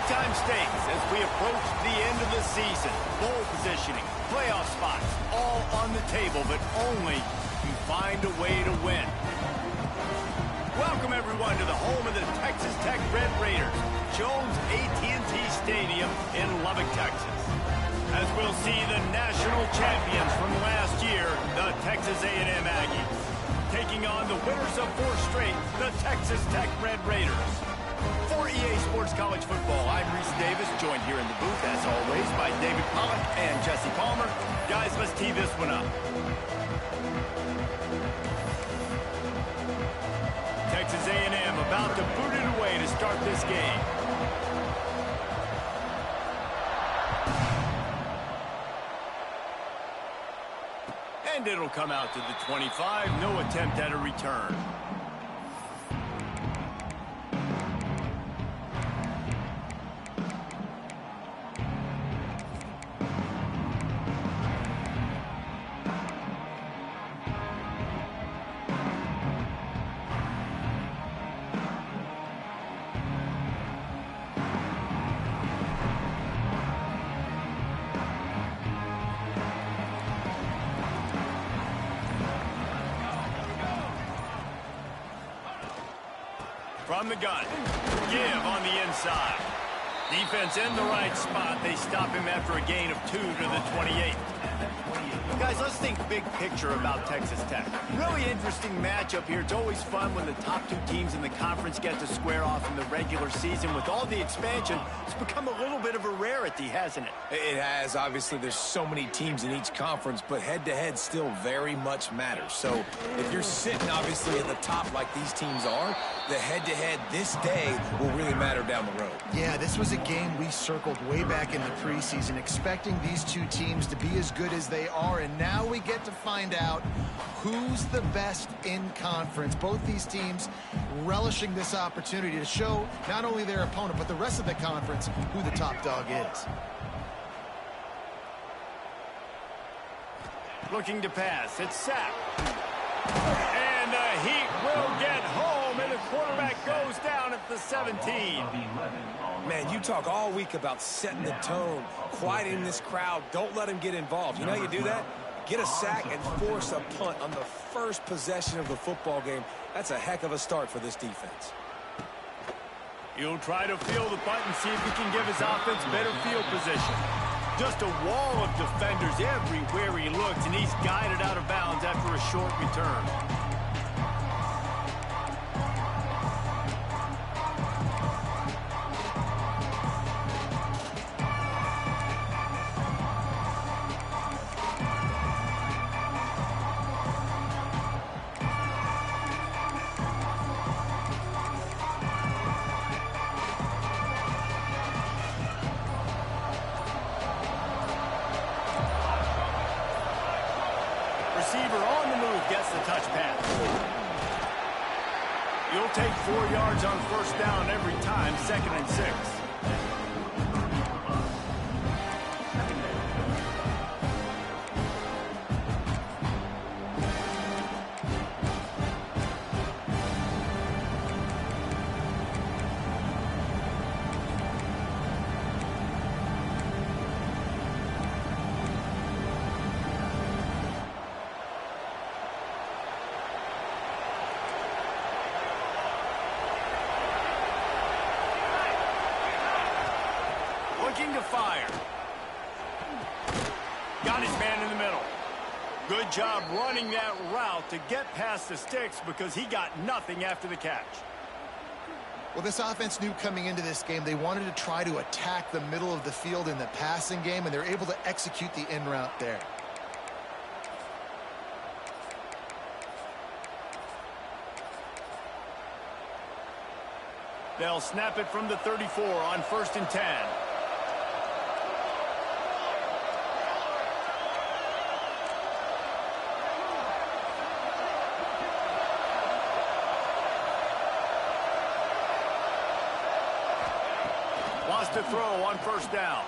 Big-time stakes as we approach the end of the season. Bowl positioning, playoff spots, all on the table, but only you find a way to win. Welcome, everyone, to the home of the Texas Tech Red Raiders, Jones A&T Stadium in Lubbock, Texas. As we'll see the national champions from last year, the Texas A&M Aggies, taking on the winners of 4 straight, the Texas Tech Red Raiders. For EA Sports College Football, I'm Reese Davis, joined here in the booth, as always, by David Pollock and Jesse Palmer. Guys, let's tee this one up. Texas A&M about to boot it away to start this game. And it'll come out to the 25, no attempt at a return. From the gun, give on the inside. Defense in the right spot. They stop him after a gain of 2 to the 28. Guys, let's think big picture about Texas Tech. Really interesting matchup here. It's always fun when the top 2 teams in the conference get to square off in the regular season. With all the expansion, it's become a little bit of a rarity, hasn't it? It has. Obviously, there's so many teams in each conference, but head-to-head still very much matters. So if you're sitting, obviously, at the top like these teams are, the head-to-head this day will really matter down the road. Yeah, this was a game we circled way back in the preseason, expecting these 2 teams to be as good as they are, and now we get to find out who's the best in conference. Both these teams relishing this opportunity to show not only their opponent, but the rest of the conference who the top dog is. Looking to pass. It's sacked. And the Heat will get home, and the quarterback goes down at the 17. Man, you talk all week about setting the tone, quieting this crowd. Don't let them get involved. You know how you do that? Get a sack and force a punt on the first possession of the football game. That's a heck of a start for this defense. He'll try to field the punt and see if he can give his offense better field position. Just a wall of defenders everywhere he looks, and he's guided out of bounds after a short return. Receiver on the move gets the touch pass. You'll take 4 yards on first down every time, 2nd and 6. Looking to fire. Got his man in the middle. Good job running that route to get past the sticks because he got nothing after the catch. Well, this offense knew coming into this game they wanted to try to attack the middle of the field in the passing game, and they're able to execute the in route there. They'll snap it from the 34 on 1st and 10. Wants to throw on 1st down.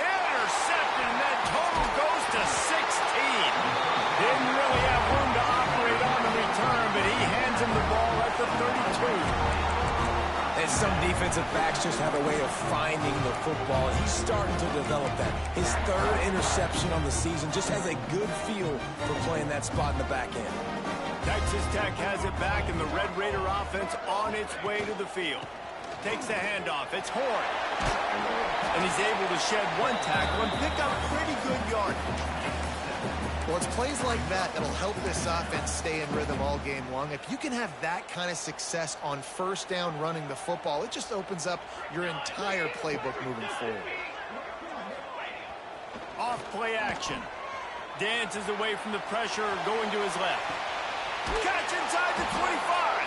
Intercepted, and that total goes to 16. Didn't really have room to operate on the return, but he hands him the ball at the 32. And Yeah, some defensive backs just have a way of finding the football. He's starting to develop that. His third interception on the season just has a good feel for playing that spot in the back end. Texas Tech has it back, and the Red Raider offense on its way to the field. Takes the handoff. It's Horn. And he's able to shed one tackle and pick up pretty good yardage. Well, it's plays like that that'll help this offense stay in rhythm all game long. If you can have that kind of success on first down running the football, it just opens up your entire playbook moving forward. Off play action. Dances away from the pressure, going to his left. Catch inside the 25.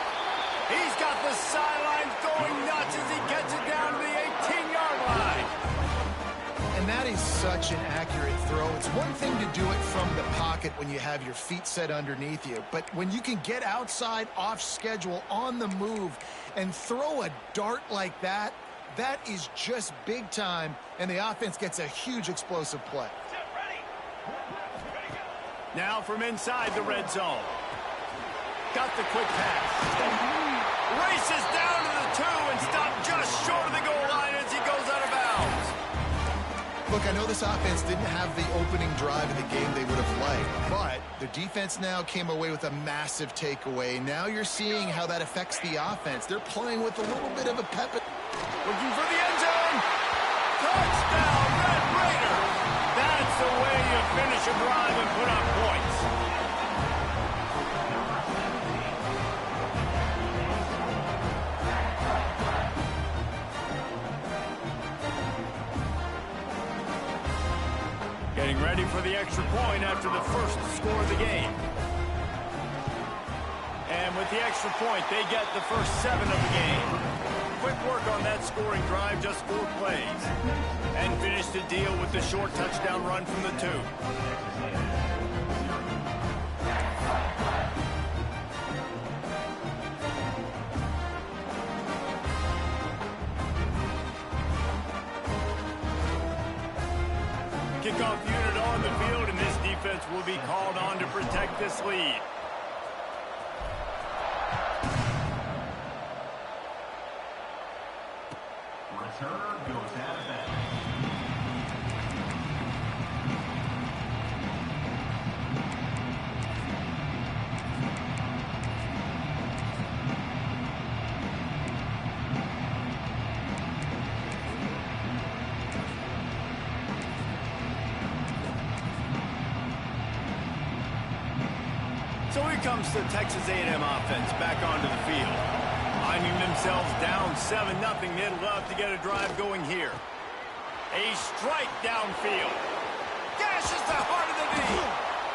He's got the sidelines going nuts as he gets it down to the 18-yard line. And that is such an accurate throw. It's one thing to do it from the pocket when you have your feet set underneath you, but when you can get outside, off schedule, on the move, and throw a dart like that, that is just big time, and the offense gets a huge explosive play. Now from inside the red zone. Got the quick pass. Races down to the 2 and stopped just short of the goal line as he goes out of bounds. Look, I know this offense didn't have the opening drive of the game they would have liked, but their defense now came away with a massive takeaway. Now you're seeing how that affects the offense. They're playing with a little bit of a pep. Looking for the end zone. Touchdown, Red Raider. That's the way you finish a drive and put up points. Getting ready for the extra point after the first score of the game. And with the extra point, they get the first 7 of the game. Quick work on that scoring drive, just 4 plays. And finish the deal with the short touchdown run from the 2. Kickoff unit on the field, and this defense will be called on to protect this lead. Return goes out of bounds. So here comes the Texas A&M offense back onto the field. Finding themselves down 7-0, they'd love to get a drive going here. A strike downfield. Gashes the heart of the knee.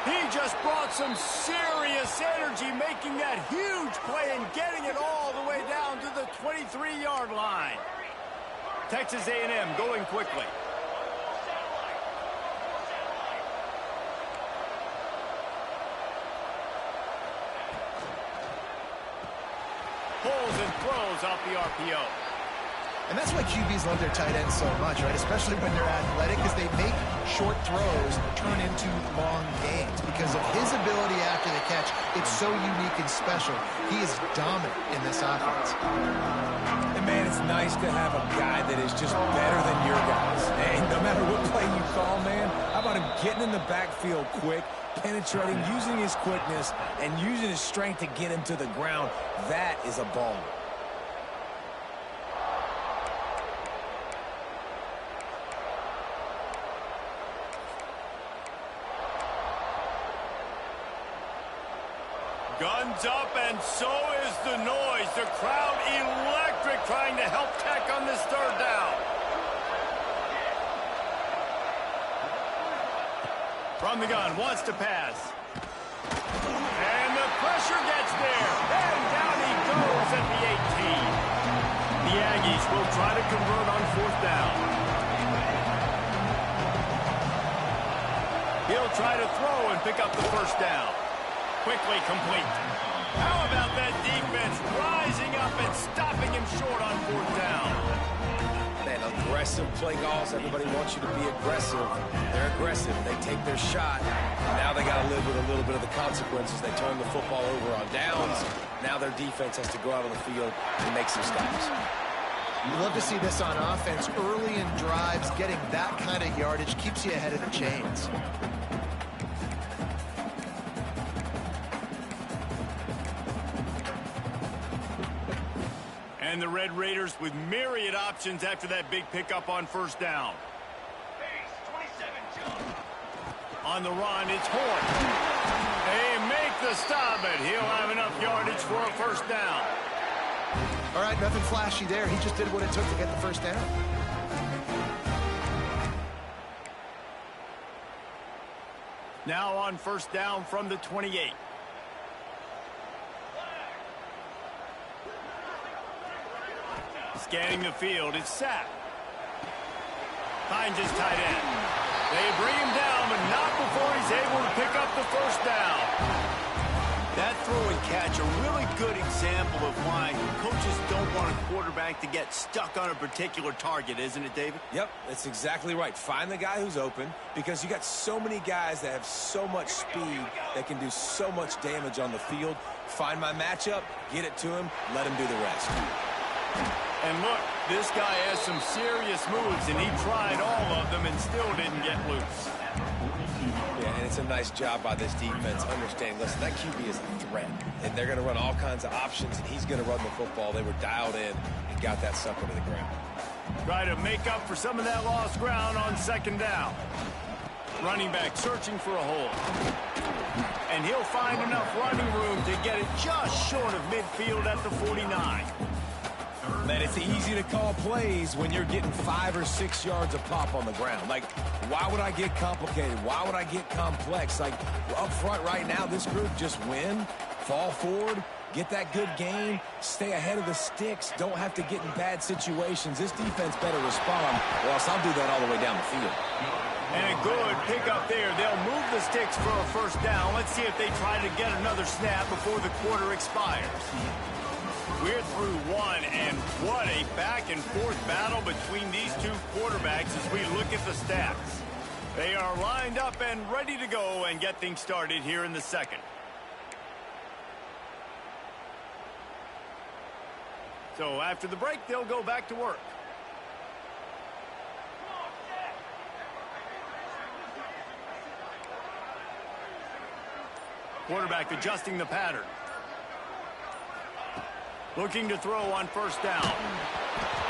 He just brought some serious energy, making that huge play and getting it all the way down to the 23-yard line. Texas A&M going quickly. Pulls and throws off the RPO. And that's why QBs love their tight ends so much, right? Especially when they're athletic, because they make short throws turn into long gains. Because of his ability after the catch, it's so unique and special. He is dominant in this offense. And man, it's nice to have a guy that is just better than your guys. And no matter what play you call, man, how about him getting in the backfield quick, penetrating, using his quickness, and using his strength to get him to the ground. That is a baller. Guns up, and so is the noise. The crowd electric, trying to help Tech on this third down. From the gun, wants to pass. And the pressure gets there. And down he goes at the 18. The Aggies will try to convert on 4th down. He'll try to throw and pick up the first down. Quickly complete. How about that defense rising up and stopping him short on 4th down? Man, aggressive play calls. Everybody wants you to be aggressive. They're aggressive. They take their shot. Now they got to live with a little bit of the consequences. They turn the football over on downs. Now their defense has to go out on the field and make some stops. You love to see this on offense. Early in drives, getting that kind of yardage keeps you ahead of the chains. And the Red Raiders with myriad options after that big pickup on first down. On the run, it's Horn. They make the stop, but he'll have enough yardage for a first down. All right, nothing flashy there. He just did what it took to get the first down. Now on first down from the 28. Scanning the field, it's Sapp. Finds his tight end. They bring him down, but not before he's able to pick up the first down. That throw and catch, a really good example of why coaches don't want a quarterback to get stuck on a particular target, isn't it, David? Yep, that's exactly right. Find the guy who's open, because you got so many guys that have so much speed that can do so much damage on the field. Find my matchup, get it to him, let him do the rest. And look, this guy has some serious moves, and he tried all of them and still didn't get loose. Yeah, and it's a nice job by this defense understanding, listen, that QB is a threat, and they're going to run all kinds of options, and he's going to run the football. They were dialed in and got that sucker to the ground. Try to make up for some of that lost ground on second down. Running back searching for a hole. And he'll find enough running room to get it just short of midfield at the 49. Man, it's easy to call plays when you're getting 5 or 6 yards of pop on the ground. Like, why would I get complicated? Why would I get complex? Like, up front right now, this group just win, fall forward, get that good gain, stay ahead of the sticks, don't have to get in bad situations. This defense better respond, or else I'll do that all the way down the field. And a good pickup there. They'll move the sticks for a first down. Let's see if they try to get another snap before the quarter expires. We're through one, and what a back-and-forth battle between these two quarterbacks as we look at the stats. They are lined up and ready to go and get things started here in the second. So after the break, they'll go back to work. Quarterback adjusting the pattern. Looking to throw on first down.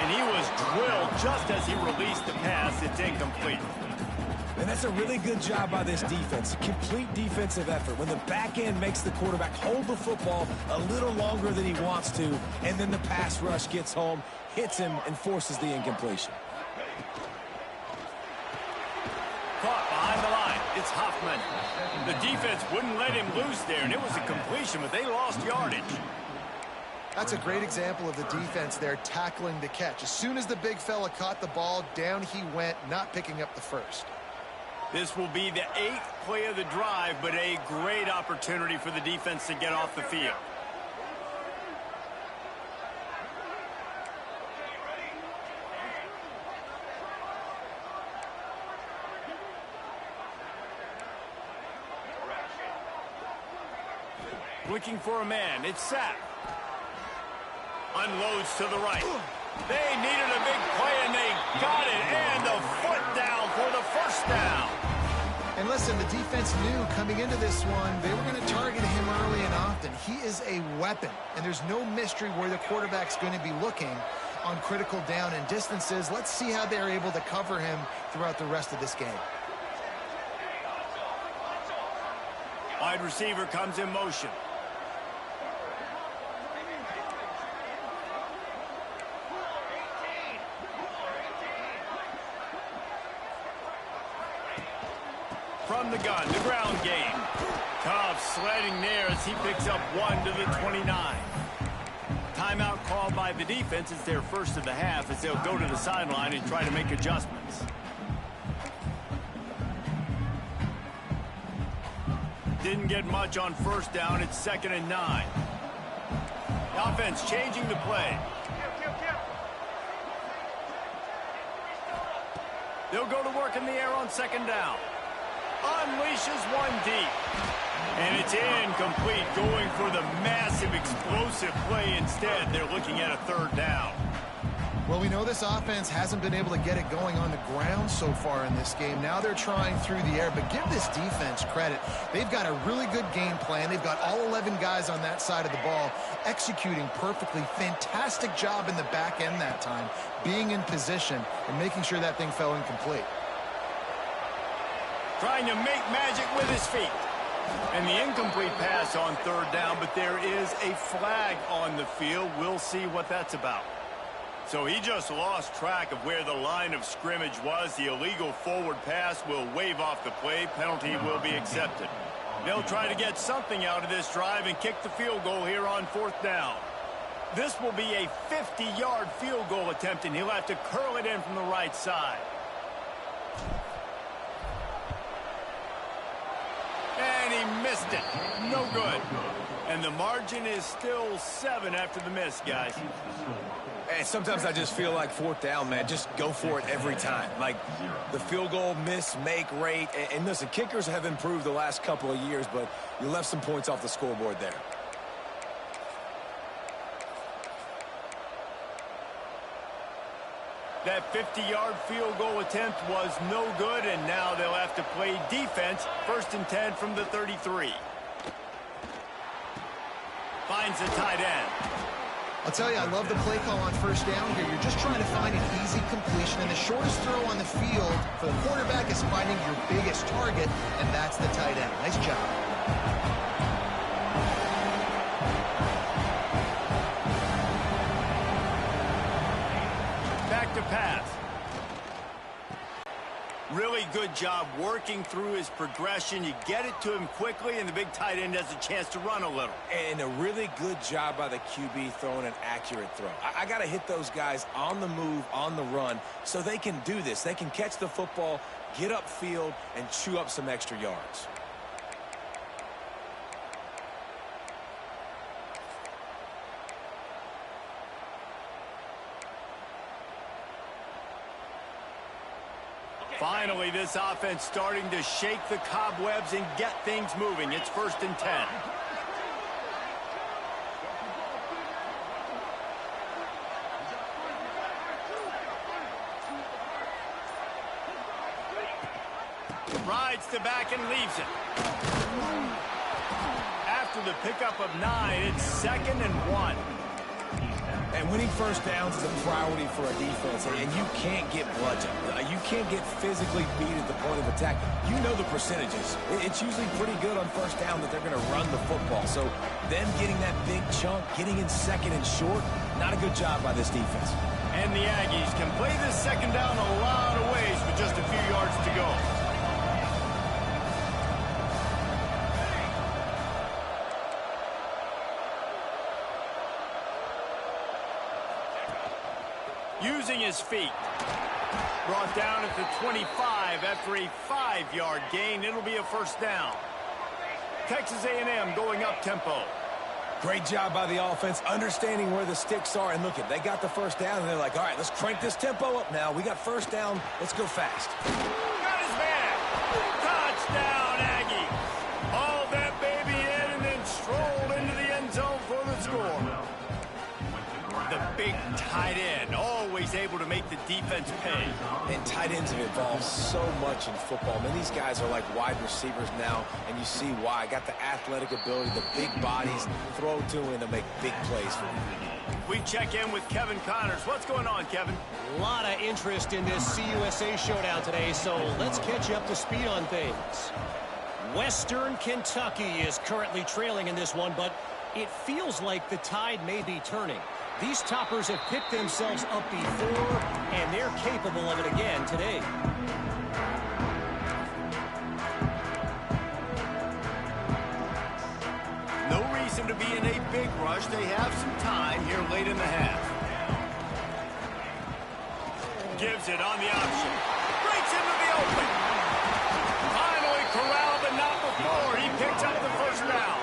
And he was drilled just as he released the pass. It's incomplete. And that's a really good job by this defense. A complete defensive effort. When the back end makes the quarterback hold the football a little longer than he wants to, and then the pass rush gets home, hits him, and forces the incompletion. Caught behind the line. It's Hoffman. The defense wouldn't let him loose there, and it was a completion, but they lost yardage. That's a great example of the defense there tackling the catch. As soon as the big fella caught the ball, down he went, not picking up the first. This will be the 8th play of the drive, but a great opportunity for the defense to get off the field. Looking for a man. It's Sapp. Unloads to the right. They needed a big play, and they got it. And the foot down for the first down. And listen, the defense knew coming into this one, they were going to target him early and often. He is a weapon, and there's no mystery where the quarterback's going to be looking on critical down and distances. Let's see how they're able to cover him throughout the rest of this game. Wide receiver comes in motion. From the gun, the ground game. Tough sledding there as he picks up 1 to the 29. Timeout called by the defense. It's their first of the half as they'll go to the sideline and try to make adjustments. Didn't get much on first down. It's 2nd and 9. The offense changing the play. They'll go to work in the air on 2nd down. Unleashes one deep. And it's incomplete, going for the massive explosive play instead. They're looking at a 3rd down. Well, we know this offense hasn't been able to get it going on the ground so far in this game. Now they're trying through the air, but give this defense credit. They've got a really good game plan. They've got all 11 guys on that side of the ball executing perfectly. Fantastic job in the back end that time, being in position and making sure that thing fell incomplete. Trying to make magic with his feet. And the incomplete pass on third down, but there is a flag on the field. We'll see what that's about. So he just lost track of where the line of scrimmage was. The illegal forward pass will wave off the play. Penalty will be accepted. They'll try to get something out of this drive and kick the field goal here on fourth down. This will be a 50-yard field goal attempt, and he'll have to curl it in from the right side. And he missed it. No good. And the margin is still 7 after the miss, guys. And sometimes I just feel like fourth down, man, just go for it every time. Like the field goal miss, make rate. And listen, kickers have improved the last couple of years, but you left some points off the scoreboard there. That 50-yard field goal attempt was no good, and now they'll have to play defense. 1st and 10 from the 33. Finds the tight end. I'll tell you, I love the play call on first down here. You're just trying to find an easy completion, and the shortest throw on the field for the quarterback is finding your biggest target, and that's the tight end. Nice job. Back to pass. Really good job working through his progression. You get it to him quickly, and the big tight end has a chance to run a little. And a really good job by the QB throwing an accurate throw. I got to hit those guys on the move, on the run, so they can do this. They can catch the football, get upfield, and chew up some extra yards. Finally, this offense starting to shake the cobwebs and get things moving. It's 1st and 10. Rides the back and leaves it. After the pickup of 9, it's 2nd and 1. And winning first downs is a priority for a defense, and you can't get bludgeoned. You can't get physically beat at the point of attack. You know the percentages. It's usually pretty good on first down that they're going to run the football. So them getting that big chunk, getting in 2nd and short, not a good job by this defense. And the Aggies can play this 2nd down a lot of ways with just a few yards to go. Using his feet. Brought down at the 25 after a 5-yard gain. It'll be a 1st down. Texas A&M going up tempo. Great job by the offense, understanding where the sticks are. And look, they got the 1st down, and they're like, all right, let's crank this tempo up now. We got 1st down. Let's go fast. Got his man. Touchdown, Aggie. Hauled that baby in and then strolled into the end zone for the score. The big tight end, always able to make the defense pay. And tight ends have evolved so much in football. Man, these guys are like wide receivers now, and you see why. Got the athletic ability, the big bodies, throw to and to make big plays for them. We check in with Kevin Connors. What's going on, Kevin? A lot of interest in this CUSA showdown today, so let's catch you up to speed on things. Western Kentucky is currently trailing in this one, but it feels like the tide may be turning. These toppers have picked themselves up before, and they're capable of it again today. No reason to be in a big rush. They have some time here late in the half. Gives it on the option. Breaks into the open. Finally corralled, but not before. He picks up the 1st down.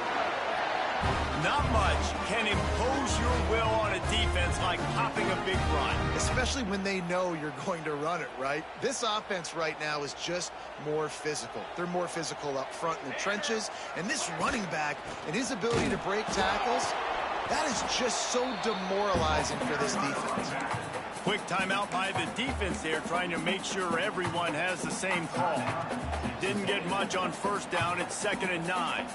Not much can impose your will on a defense like popping a big run. Especially when they know you're going to run it, right? This offense right now is just more physical. They're more physical up front in the trenches. And this running back and his ability to break tackles, That is just so demoralizing for this defense. Quick timeout by the defense there, trying to make sure everyone has the same call. Didn't get much on first down. It's 2nd and 9.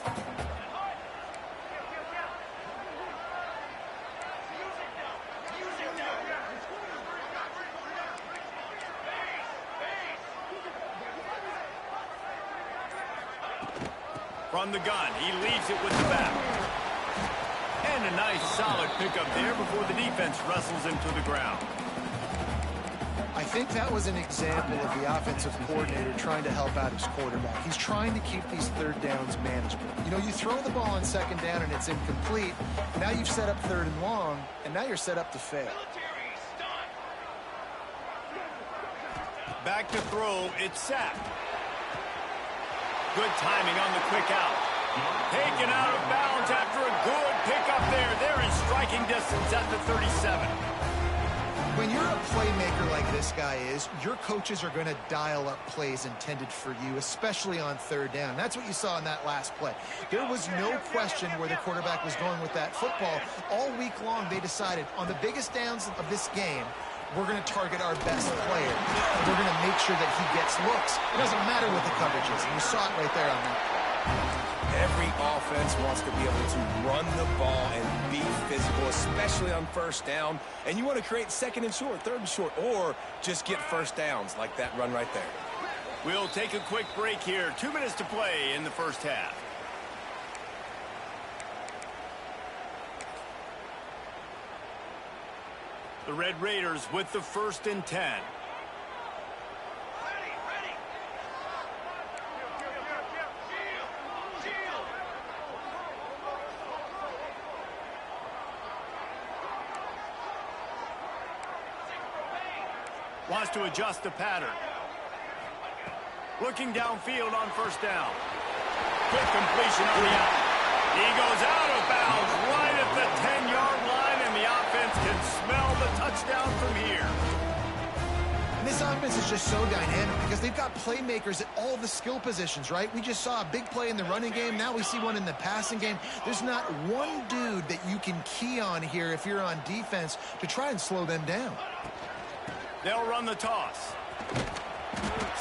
From the gun, he leaves it with the back. And a nice solid pickup there before the defense wrestles him to the ground. I think that was an example of the offensive coordinator trying to help out his quarterback. He's trying to keep these third downs manageable. You know, you throw the ball on 2nd down and it's incomplete. Now you've set up 3rd and long, and now you're set up to fail. Back to throw, it's sacked. Good timing on the quick out. Taken out of bounds after a good pickup there. They're in striking distance at the 37. When you're a playmaker like this guy is, your coaches are going to dial up plays intended for you, especially on 3rd down. That's what you saw in that last play. There was no question where the quarterback was going with that football. All week long, they decided on the biggest downs of this game, we're going to target our best player. We're going to make sure that he gets looks. It doesn't matter what the coverage is. And you saw it right there on that play. Every offense wants to be able to run the ball and be physical, especially on 1st down. And you want to create 2nd and short, 3rd and short, or just get 1st downs like that run right there. We'll take a quick break here. 2 minutes to play in the first half. The Red Raiders with the 1st and 10. Wants to adjust the pattern. Looking downfield on 1st down. Quick completion on the out. He goes out of bounds right at the 10-yard line, and the offense can smell the touchdown from here. And this offense is just so dynamic because they've got playmakers at all the skill positions, right? We just saw a big play in the running game. Now we see one in the passing game. There's not one dude that you can key on here if you're on defense to try and slow them down. They'll run the toss.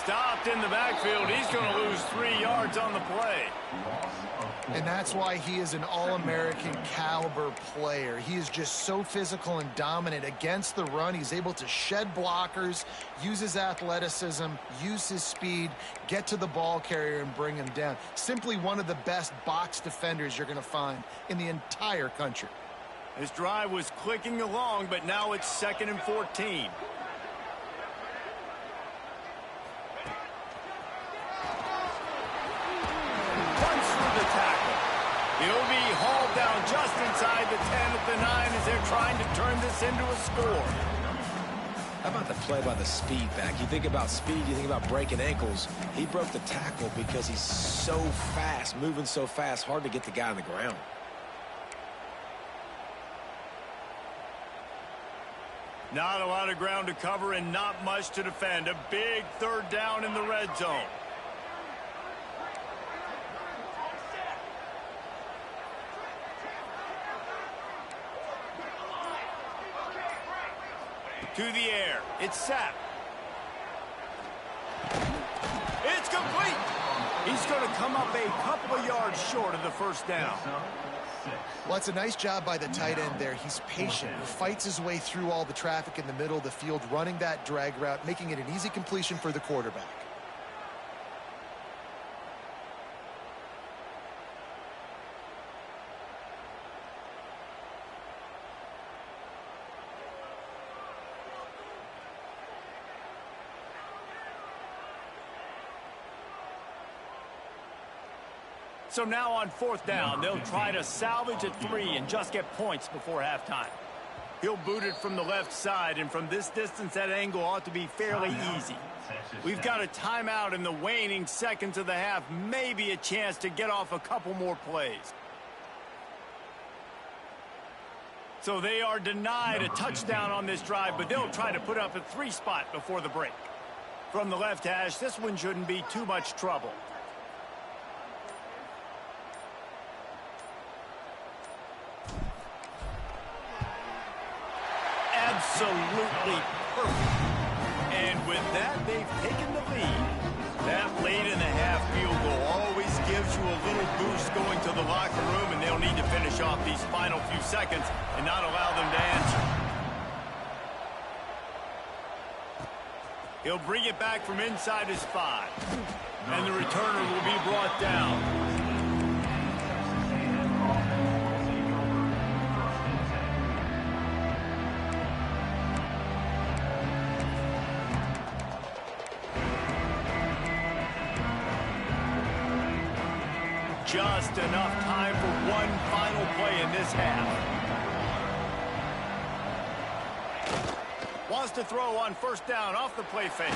Stopped in the backfield. He's going to lose 3 yards on the play. And that's why he is an All-American caliber player. He is just so physical and dominant against the run. He's able to shed blockers, use his athleticism, use his speed, get to the ball carrier and bring him down. Simply one of the best box defenders you're going to find in the entire country. This drive was clicking along, but now it's 2nd and 14. He'll be hauled down just inside the 10 at the 9 as they're trying to turn this into a score. How about the play by the speed back? You think about speed, you think about breaking ankles. He broke the tackle because he's so fast, moving so fast, hard to get the guy on the ground. Not a lot of ground to cover and not much to defend. A big 3rd down in the red zone. To the air. It's sacked. It's complete. He's going to come up a couple of yards short of the 1st down. Well, it's a nice job by the tight end there. He's patient. He fights his way through all the traffic in the middle of the field, running that drag route, making it an easy completion for the quarterback. So now on 4th down, they'll try to salvage a 3 and just get points before halftime. He'll boot it from the left side, and from this distance, that angle ought to be fairly easy. We've got a timeout in the waning seconds of the half, maybe a chance to get off a couple more plays. So they are denied a touchdown on this drive, but they'll try to put up a 3 spot before the break. From the left hash, this one shouldn't be too much trouble. absolutely perfect. And with that, they've taken the lead. That late in the half field goal always gives you a little boost going to the locker room, and they'll need to finish off these final few seconds and not allow them to answer. He'll bring it back from inside his 5. And the returner will be brought down. Just enough time for one final play in this half. Wants to throw on first down off the play fake.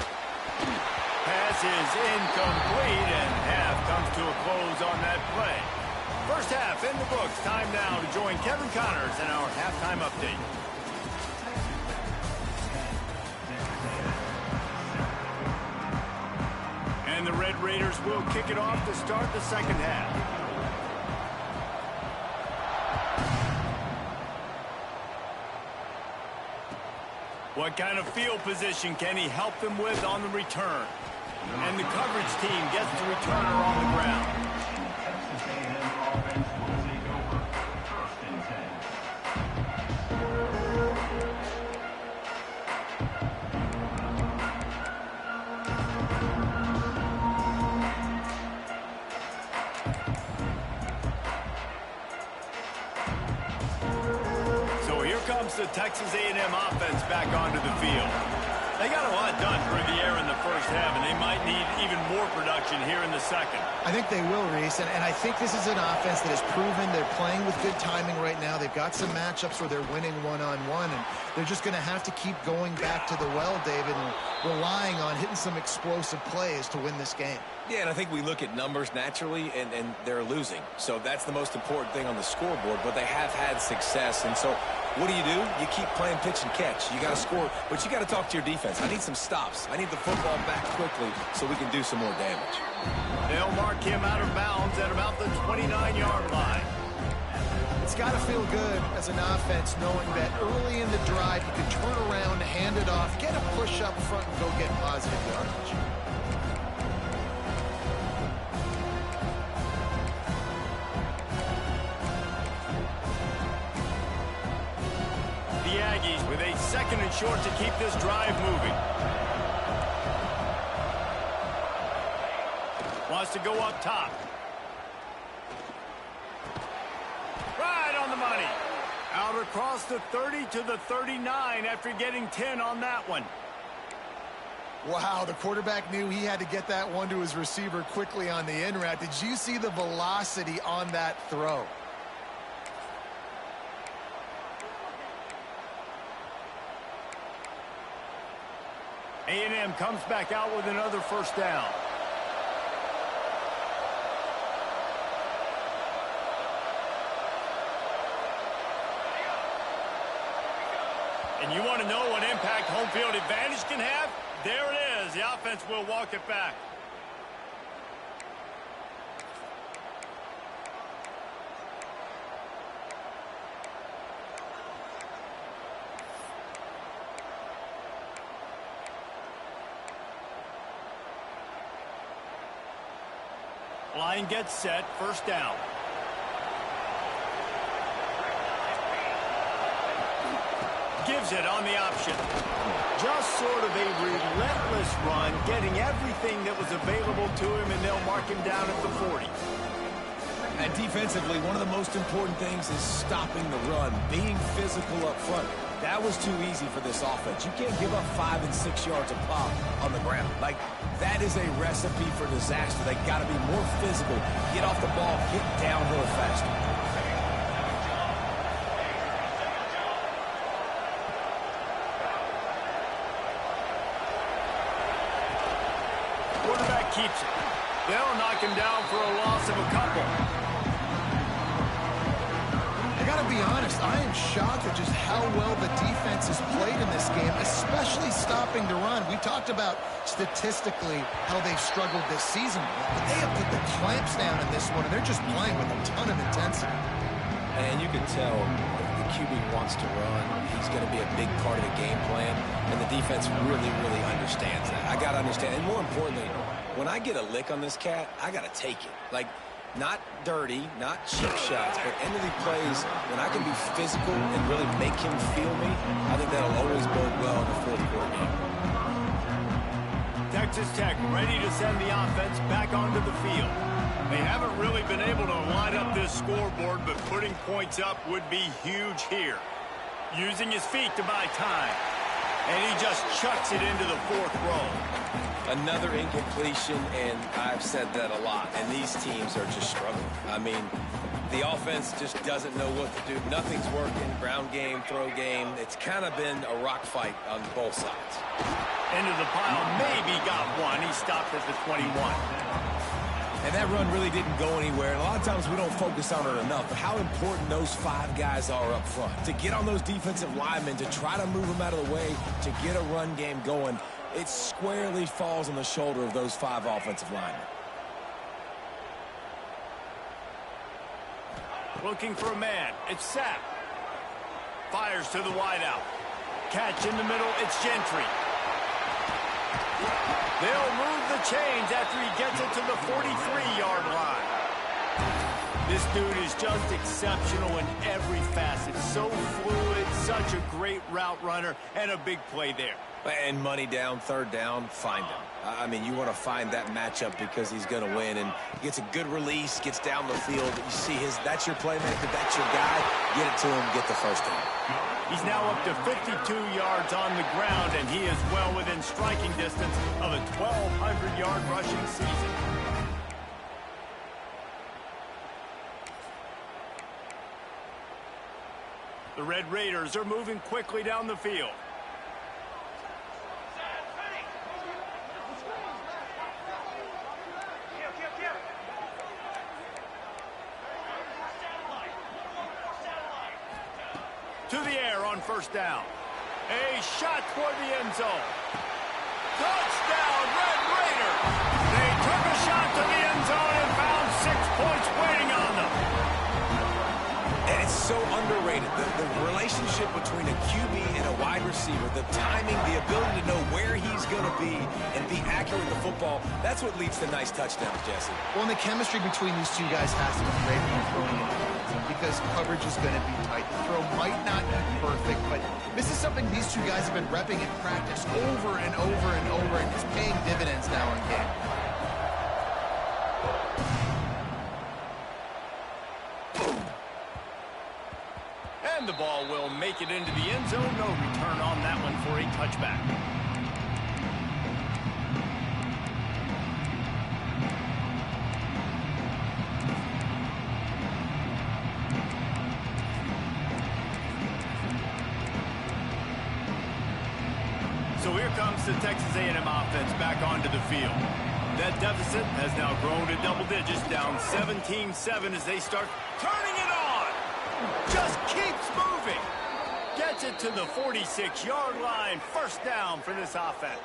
Pass is incomplete, and half comes to a close on that play. First half in the books. Time now to join Kevin Connors in our halftime update. And the Red Raiders will kick it off to start the second half. What kind of field position can he help them with on the return? And the coverage team gets the returner on the ground. Texas A&M offense will take over. First and 10. So here comes the Texas A&M offense back onto the field. They got a lot done through the air in the first half, and they might need even more production here in the second. I think they will, Reese, and I think this is an offense that has proven they're playing with good timing right now. They've got some matchups where they're winning one-on-one, and they're just going to have to keep going back to the well, David, and relying on hitting some explosive plays to win this game. Yeah, and I think we look at numbers naturally, and they're losing. So that's the most important thing on the scoreboard, but they have had success. And so what do? You keep playing pitch and catch. You got to score, but you got to talk to your defense. I need some stops. I need the football back quickly so we can do some more damage. They'll mark him out of bounds at about the 29-yard line. It's got to feel good as an offense knowing that early in the drive you can turn around, hand it off, get a push up front, and go get positive yardage. The Aggies with a second and short to keep this drive moving. Wants to go up top. Right on the money. Out across the 30 to the 39 after getting 10 on that one. Wow, the quarterback knew he had to get that one to his receiver quickly on the in route. Did you see the velocity on that throw? A&M comes back out with another first down. And you want to know what impact home field advantage can have? There it is. The offense will walk it back. Line gets set, first down. Gives it on the option. Just sort of a relentless run, getting everything that was available to him, and they'll mark him down at the 40. And defensively, one of the most important things is stopping the run, being physical up front. That was too easy for this offense. You can't give up 5 and 6 yards a pop on the ground. Like, that is a recipe for disaster. They got to be more physical, get off the ball, get downhill faster. Quarterback keeps it. They'll knock him down for a loss of a couple. I got to be honest, I am shocked at just how well the defense has played in this game, especially stopping the run. We talked about statistically how they've struggled this season, but they have put the clamps down in this one, and they're just playing with a ton of intensity. And you can tell QB wants to run, he's going to be a big part of the game plan, and the defense really, really understands that. I got to understand, and more importantly, when I get a lick on this cat, I got to take it. Like, not dirty, not cheap shots, but end of the plays, when I can be physical and really make him feel me, I think that'll always bode well in the fourth quarter game. Texas Tech ready to send the offense back onto the field. They haven't really been able to line up this scoreboard, but putting points up would be huge here. Using his feet to buy time. And he just chucks it into the fourth row. Another incompletion, and I've said that a lot, and these teams are just struggling. I mean, the offense just doesn't know what to do. Nothing's working. Ground game, throw game. It's kind of been a rock fight on both sides. Into the pile, maybe got one. He stopped at the 21. And that run really didn't go anywhere. And a lot of times we don't focus on it enough, but how important those 5 guys are up front. To get on those defensive linemen, to try to move them out of the way, to get a run game going, it squarely falls on the shoulder of those 5 offensive linemen. Looking for a man. It's Sapp. Fires to the wideout. Catch in the middle. It's Gentry. They'll move the chains after he gets it to the 43-yard line. This dude is just exceptional in every facet. So fluid, such a great route runner, and a big play there. And money down, third down, find him. I mean, you want to find that matchup because he's going to win. And he gets a good release, gets down the field. You see that's your playmaker, that's your guy. Get it to him, get the first down. He's now up to 52 yards on the ground, and he is well within striking distance of a 1,200-yard rushing season. The Red Raiders are moving quickly down the field. To the air on first down. A shot toward the end zone. Touchdown, Red Raider. They took a shot to the end zone and found 6 points waiting on them. And it's so underrated. The relationship between a QB and a wide receiver, the timing, the ability to know where he's going to be and be accurate with the football, that's what leads to nice touchdowns, Jesse. Well, and the chemistry between these two guys has to be great when you're throwing it, because coverage is going to be tight. The throw might not be perfect, but this is something these two guys have been repping in practice over and over and over, and it's paying dividends now in game. And the ball will make it into the end zone. No return on that one for a touchback. So here comes the Texas A&M offense back onto the field. That deficit has now grown to double digits, down 17-7 as they start turning it on. Just keeps moving. Gets it to the 46-yard line. First down for this offense.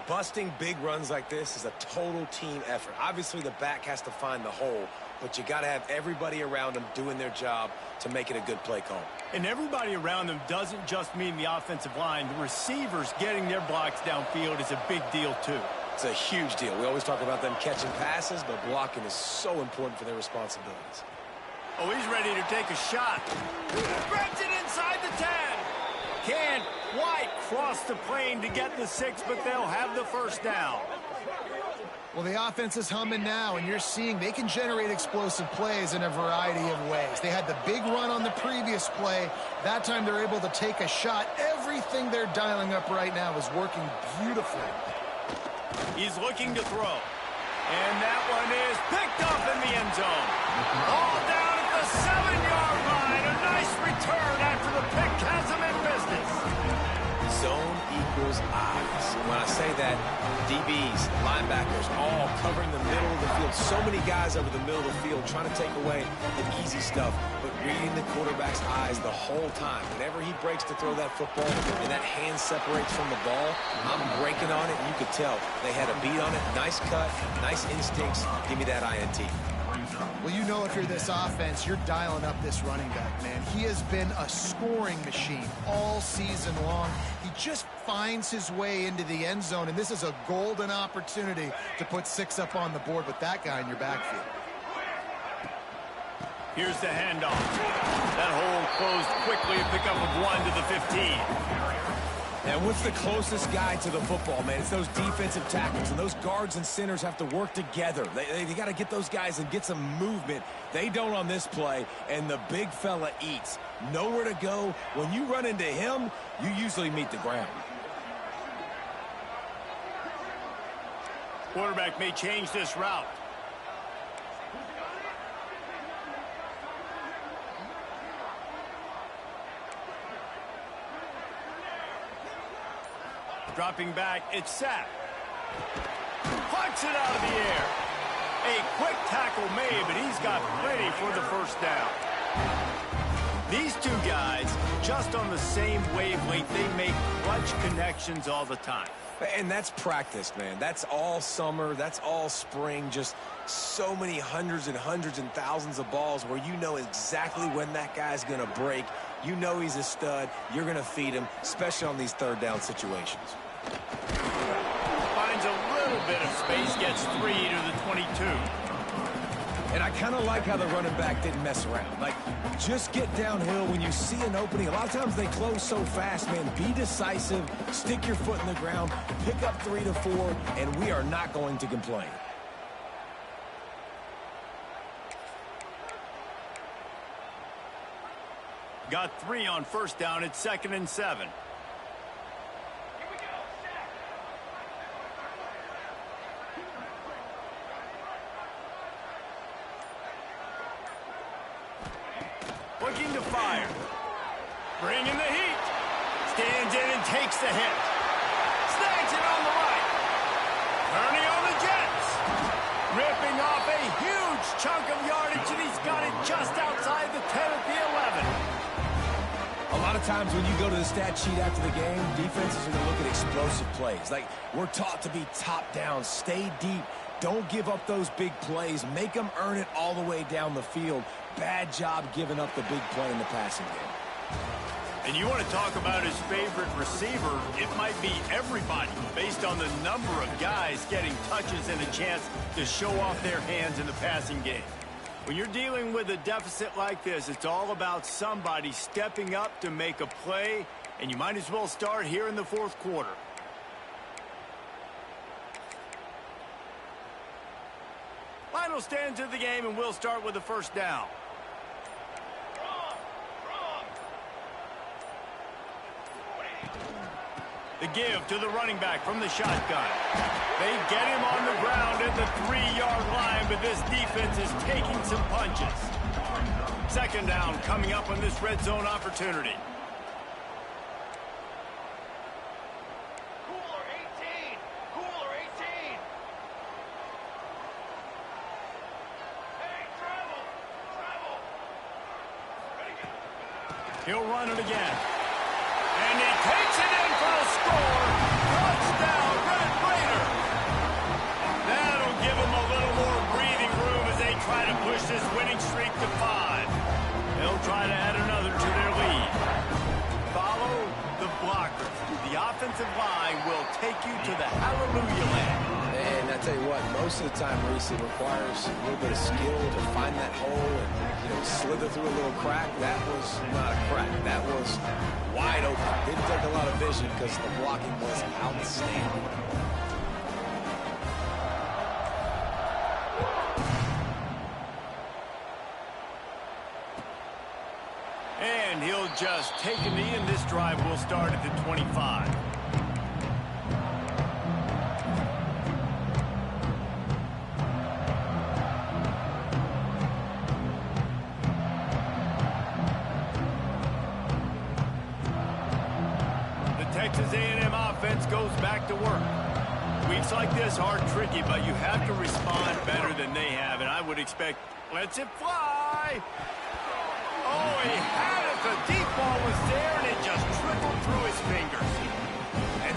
Busting big runs like this is a total team effort. Obviously, the back has to find the hole, but you got to have everybody around them doing their job to make it a good play call. And everybody around them doesn't just mean the offensive line. The receivers getting their blocks downfield is a big deal, too. It's a huge deal. We always talk about them catching passes, but blocking is so important for their responsibilities. Oh, he's ready to take a shot. Grabs it inside the 10. Can't quite cross the plane to get the 6, but they'll have the first down. Well, the offense is humming now, and you're seeing they can generate explosive plays in a variety of ways. They had the big run on the previous play. That time they're able to take a shot. Everything they're dialing up right now is working beautifully. He's looking to throw. And that one is picked up in the end zone. All down at the 7-yard line. A nice return after the pick has him in business. Zone equals eyes. When I say that, DBs, linebackers, all covering the middle of the field. So many guys over the middle of the field trying to take away the easy stuff, but reading the quarterback's eyes the whole time. Whenever he breaks to throw that football and that hand separates from the ball, I'm breaking on it, and you could tell they had a beat on it. Nice cut, nice instincts. Give me that INT. Well, you know if you're this offense, you're dialing up this running back, man. He has been a scoring machine all season long. He just finds his way into the end zone, and this is a golden opportunity to put 6 up on the board with that guy in your backfield. Here's the handoff. That hole closed quickly, a pickup of 1 to the 15. And what's the closest guy to the football, man? It's those defensive tackles, and those guards and centers have to work together. They got to get those guys and get some movement. They don't on this play, and the big fella eats. Nowhere to go. When you run into him, you usually meet the ground. Quarterback may change this route. Dropping back, it's sacked. Plucks it out of the air. A quick tackle made, but he's got plenty for the first down. These two guys, just on the same wavelength, they make clutch connections all the time. And that's practice, man. That's all summer. That's all spring. Just so many hundreds and thousands of balls where you know exactly when that guy's going to break. You know he's a stud. You're going to feed him, especially on these third down situations. Finds a little bit of space, gets 3 to the 22. And I kind of like how the running back didn't mess around. Like, just get downhill when you see an opening. A lot of times they close so fast, man. Be decisive, stick your foot in the ground, pick up 3 to 4, and we are not going to complain. Got 3 on first down. It's 2nd and 7. Looking to fire. Bringing the heat. Stands in and takes the hit. Snags it on the right. Turning on the Jets. Ripping off a huge chunk of yardage, and he's got it just outside the 10 at the 11. A lot of times when you go to the stat sheet after the game, defenses are going to look at explosive plays. Like, we're taught to be top down, stay deep. Don't give up those big plays. Make them earn it all the way down the field. Bad job giving up the big play in the passing game. And you want to talk about his favorite receiver, it might be everybody based on the number of guys getting touches and a chance to show off their hands in the passing game. When you're dealing with a deficit like this, it's all about somebody stepping up to make a play, and you might as well start here in the fourth quarter. Final stands of the game, and we'll start with the first down. The give to the running back from the shotgun. They get him on the ground at the 3-yard line, but this defense is taking some punches. 2nd down coming up on this red zone opportunity. Cooler 18! Cooler 18! Hey, travel! Travel! He'll run it again. And he takes it in for the score. Touchdown, Red Raider. That'll give him a little more breathing room as they try to push this winning streak to 5. They'll try to add another to their lead. Follow the blockers. The offensive line will take you to the hallelujah land. And I tell you what, most of the time, Reese, it requires a little bit of skill to find that hole and, slither through a little crack. That was not a crack. That was wide open. Didn't take a lot of vision because the blocking was outstanding. And he'll just take a knee, and this drive will start at the 25. Texas A&M offense goes back to work. Weeks like this are tricky, but you have to respond better than they have, and I would expect, lets it fly. Oh, he had it. The deep ball was there, and it just trickled through his fingers. And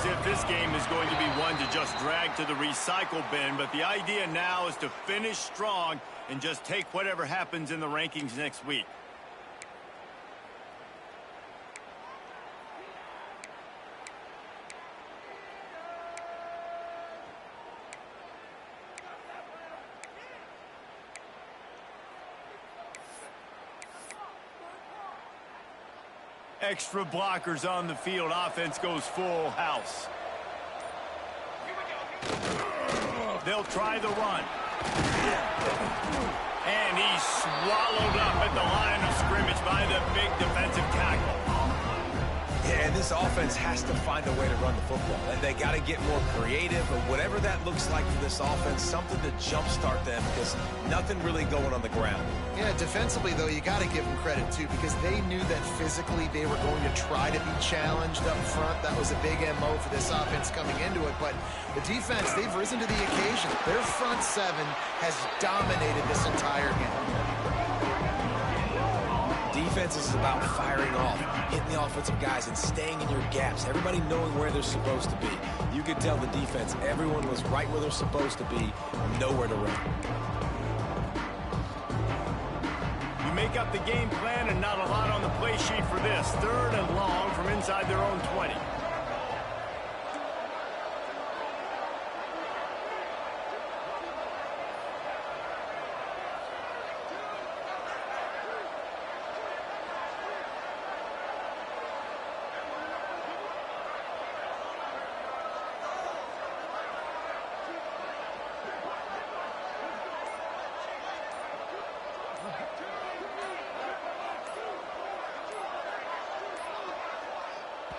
as if this game is going to be one to just drag to the recycle bin, but the idea now is to finish strong and just take whatever happens in the rankings next week. Extra blockers on the field. Offense goes full house. They'll try the run. And he's swallowed up at the line of scrimmage by the big defensive tackle. Yeah, and this offense has to find a way to run the football. And they got to get more creative, or whatever that looks like for this offense, something to jumpstart them, because nothing really going on the ground. Yeah, defensively, though, you got to give them credit, too, because they knew that physically they were going to try to be challenged up front. That was a big MO for this offense coming into it. But the defense, they've risen to the occasion. Their front seven has dominated this entire game. Defense is about firing off, hitting the offensive guys, and staying in your gaps. Everybody knowing where they're supposed to be. You could tell the defense, everyone was right where they're supposed to be, nowhere to run. You make up the game plan and not a lot on the play sheet for this. 3rd and long from inside their own 20.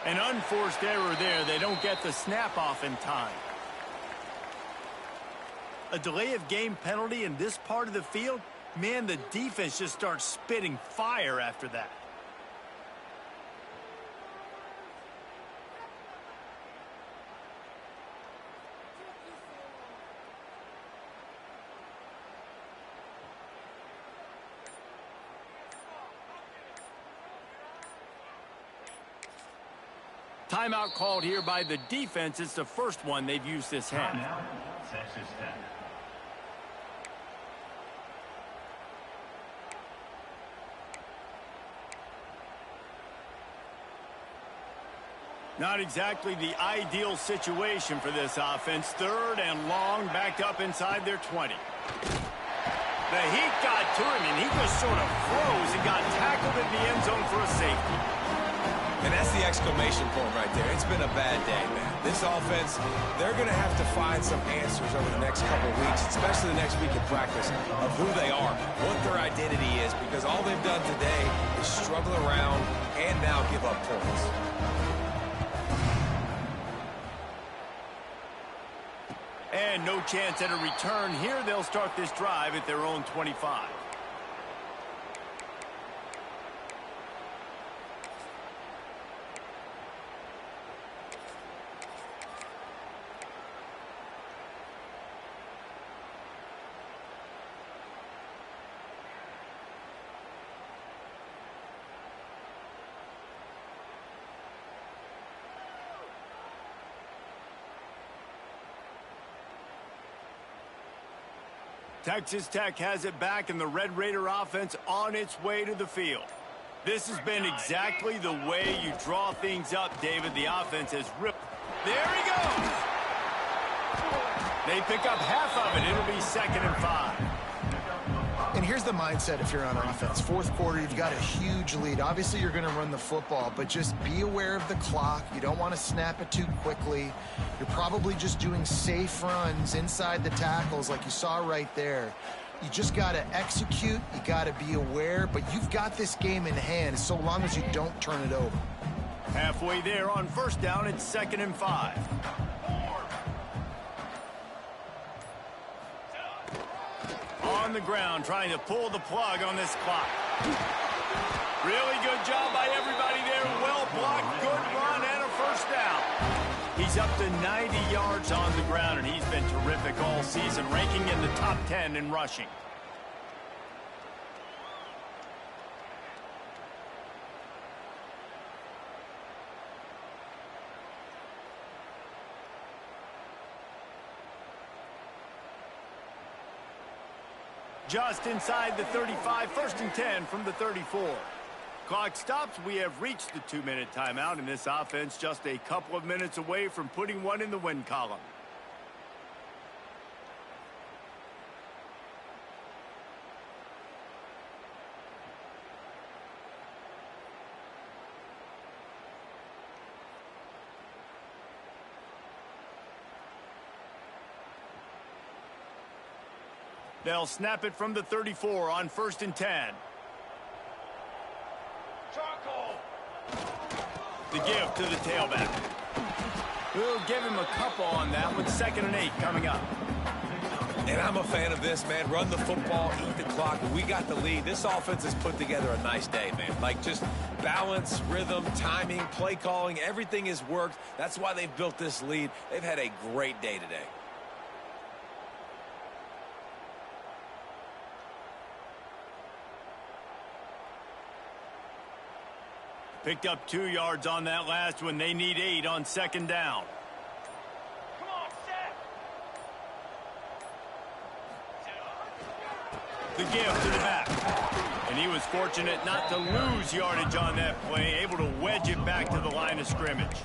An unforced error there. They don't get the snap off in time. A delay of game penalty in this part of the field? Man, the defense just starts spitting fire after that. Timeout called here by the defense. It's the first one they've used this half. Timeout, Texas Tech. Not exactly the ideal situation for this offense. 3rd and long, backed up inside their 20. The heat got to him, and he just sort of froze and got tackled in the end zone for a safety. And that's the exclamation point right there. It's been a bad day, man. This offense, they're going to have to find some answers over the next couple of weeks, especially the next week of practice, of who they are, what their identity is, because all they've done today is struggle around and now give up points. And no chance at a return here. They'll start this drive at their own 25. Texas Tech has it back, and the Red Raider offense on its way to the field. This has been exactly the way you draw things up, David. The offense has ripped. There he goes! They pick up half of it. It'll be 2nd and 5. And here's the mindset if you're on offense. 4th quarter, you've got a huge lead. Obviously, you're going to run the football, but just be aware of the clock. You don't want to snap it too quickly. You're probably just doing safe runs inside the tackles like you saw right there. You just got to execute. You got to be aware, but you've got this game in hand so long as you don't turn it over. Halfway there on 1st down, it's 2nd and 5. On the ground, trying to pull the plug on this clock. Really good job by everybody there. Well blocked, good run, and a 1st down. He's up to 90 yards on the ground, and he's been terrific all season, ranking in the top 10 in rushing. Just inside the 35, 1st and 10 from the 34. Clock stops. We have reached the 2-minute timeout, and this offense just a couple of minutes away from putting one in the win column. They'll snap it from the 34 on 1st and 10. The give to the tailback. We'll give him a couple on that with 2nd and 8 coming up. And I'm a fan of this, man. Run the football, eat the clock. We got the lead. This offense has put together a nice day, man. Like, just balance, rhythm, timing, play calling, everything has worked. That's why they've built this lead. They've had a great day today. Picked up 2 yards on that last one. They need 8 on 2nd down. Come on, set. The give to the back. And he was fortunate not to lose yardage on that play, able to wedge it back to the line of scrimmage.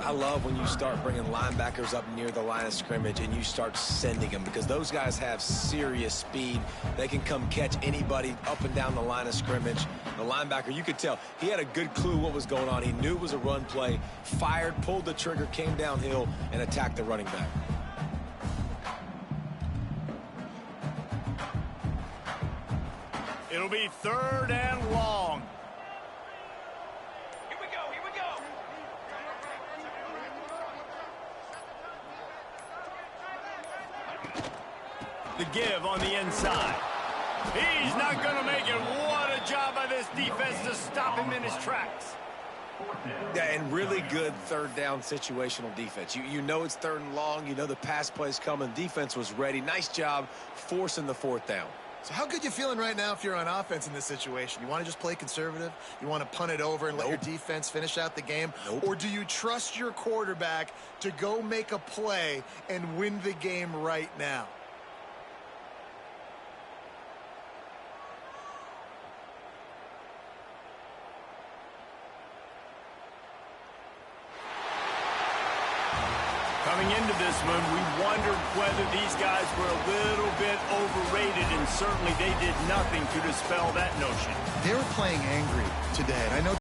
I love when you start bringing linebackers up near the line of scrimmage and you start sending them, because those guys have serious speed. They can come catch anybody up and down the line of scrimmage. The linebacker, you could tell, he had a good clue what was going on. He knew it was a run play, fired, pulled the trigger, came downhill, and attacked the running back. It'll be 3rd and long. Here we go, here we go. The give on the inside. He's not going to make it. What a job by this defense to stop him in his tracks. Yeah, and really good 3rd down situational defense. You know it's 3rd and long. You know the pass play's coming. Defense was ready. Nice job forcing the 4th down. So how good you feeling right now if you're on offense in this situation? You want to just play conservative? You want to punt it over and let your defense finish out the game? Or do you trust your quarterback to go make a play and win the game right now? Coming into this one, we wondered whether these guys were a little bit overrated, and certainly they did nothing to dispel that notion. They were playing angry today, and I know